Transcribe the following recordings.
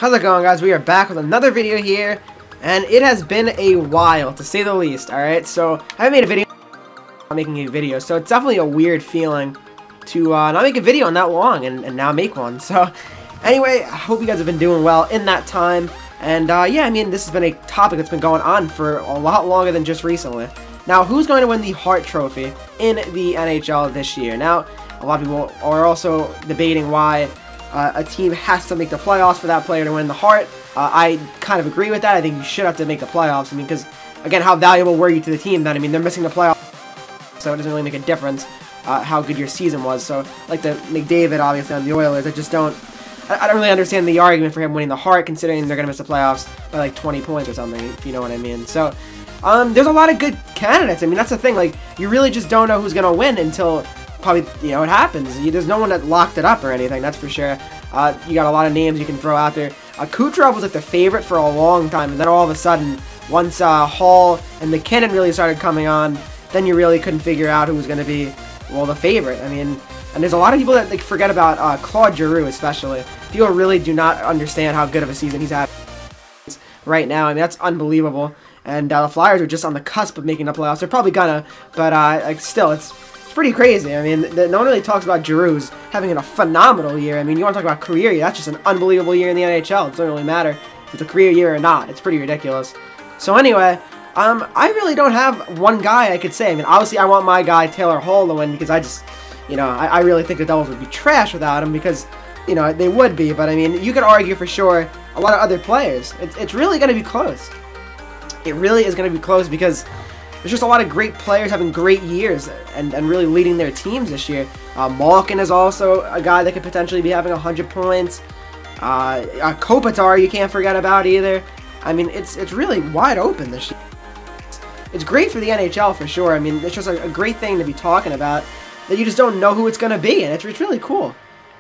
How's it going, guys? We are back with another video here, and it has been a while, to say the least, alright? So, I haven't made a video, I'm making a video, so it's definitely a weird feeling to not make a video in that long, and now make one. So, anyway, I hope you guys have been doing well in that time, and yeah, I mean, this has been a topic that's been going on for a lot longer than just recently. Now, who's going to win the Hart Trophy in the NHL this year? Now, a lot of people are also debating why a team has to make the playoffs for that player to win the Hart. I kind of agree with that. I think you should have to make the playoffs. I mean, because, again, how valuable were you to the team then? I mean, they're missing the playoffs, so it doesn't really make a difference how good your season was. So, like the McDavid, obviously, on the Oilers, I don't really understand the argument for him winning the Hart, considering they're going to miss the playoffs by, like, 20 points or something, if you know what I mean. So, there's a lot of good candidates. I mean, that's the thing. Like, you really just don't know who's going to win until probably, you know, it happens. There's no one that locked it up or anything, that's for sure. You got a lot of names you can throw out there. Kucherov was like the favorite for a long time, and then all of a sudden, once Hall and McKinnon really started coming on, then you really couldn't figure out who was going to be, well, the favorite. I mean, and there's a lot of people that like, forget about Claude Giroux, especially. People really do not understand how good of a season he's had right now. I mean, that's unbelievable. And the Flyers are just on the cusp of making the playoffs. They're probably gonna, but like still, it's pretty crazy. I mean, no one really talks about Giroux's having a phenomenal year. I mean, you want to talk about career year, that's just an unbelievable year in the NHL. It doesn't really matter if it's a career year or not. It's pretty ridiculous. So anyway, I really don't have one guy I could say. I mean, obviously I want my guy Taylor Hall to win because I just, you know, I really think the Devils would be trash without him because, you know, they would be. But I mean, you could argue for sure a lot of other players. It's really going to be close. It really is going to be close because there's just a lot of great players having great years and really leading their teams this year. Malkin is also a guy that could potentially be having 100 points. Kopitar you can't forget about either. I mean, it's really wide open this year. It's great for the NHL for sure. I mean, it's just a great thing to be talking about that you just don't know who it's going to be, and it's really cool.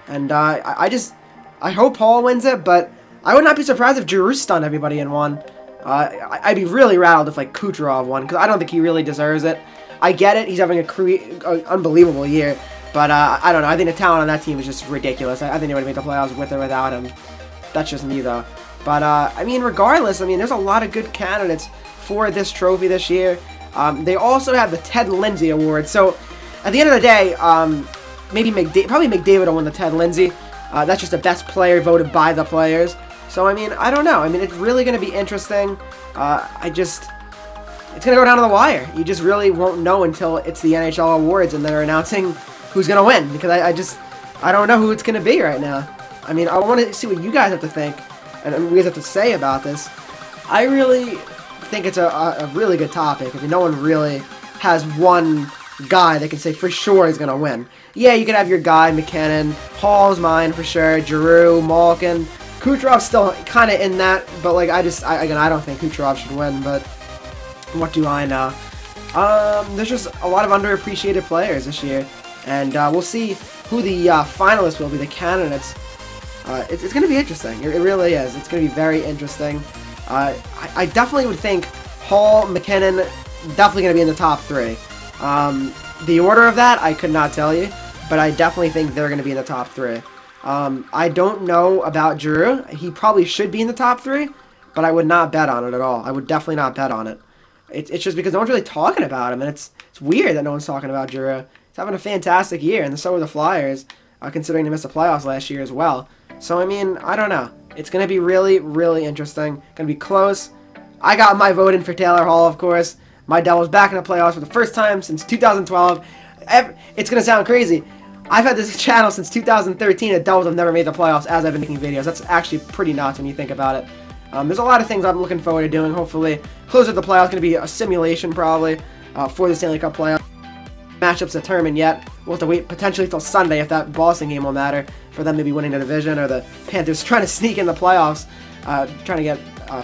And I hope Hall wins it, but I would not be surprised if Giroux stunned everybody in one. I'd be really rattled if, like, Kucherov won, because I don't think he really deserves it. I get it, he's having an unbelievable year, but I don't know, I think the talent on that team is just ridiculous. I think they would have made the playoffs with or without him. That's just me, though. But, I mean, regardless, I mean, there's a lot of good candidates for this trophy this year. They also have the Ted Lindsay Award, so at the end of the day, probably McDavid will win the Ted Lindsay. That's just the best player voted by the players. So, I mean, I don't know. I mean, it's really going to be interesting. It's going to go down to the wire. You just really won't know until it's the NHL Awards and they're announcing who's going to win. Because I don't know who it's going to be right now. I mean, I want to see what you guys have to think and what you guys have to say about this. I really think it's a really good topic. I mean, no one really has one guy that can say for sure he's going to win. Yeah, you can have your guy, McKinnon. Hall's mine for sure. Giroux, Malkin. Kucherov's still kind of in that, but like again, I don't think Kucherov should win, but what do I know? There's just a lot of underappreciated players this year, and we'll see who the finalists will be, the candidates. It's going to be interesting. It really is. It's going to be very interesting. I definitely would think Hall, McKinnon, definitely going to be in the top three. The order of that, I could not tell you, but I definitely think they're going to be in the top three. I don't know about Giroux. He probably should be in the top three, but I would not bet on it at all. I would definitely not bet on it. It's just because no one's really talking about him, and it's weird that no one's talking about Giroux. He's having a fantastic year, and so are the Flyers, considering they missed the playoffs last year as well. So, I mean, I don't know. It's going to be really, really interesting. Going to be close. I got my vote in for Taylor Hall, of course. My Devils back in the playoffs for the first time since 2012. It's going to sound crazy. I've had this channel since 2013, and Devils have never made the playoffs as I've been making videos. That's actually pretty nuts when you think about it. There's a lot of things I'm looking forward to doing, hopefully. Closer to the playoffs, going to be a simulation, probably, for the Stanley Cup playoffs. Matchups determined yet. We'll have to wait potentially till Sunday if that Boston game will matter for them to be winning the division, or the Panthers trying to sneak in the playoffs, trying to get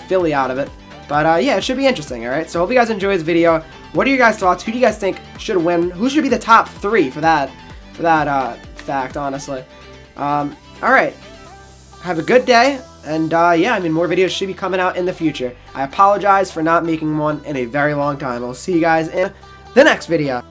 Philly out of it. But, yeah, it should be interesting, alright? So, hope you guys enjoy this video. What are your guys' thoughts? Who do you guys think should win? Who should be the top three for that fact, honestly. Alright. Have a good day, and yeah, I mean, more videos should be coming out in the future. I apologize for not making one in a very long time. I'll see you guys in the next video.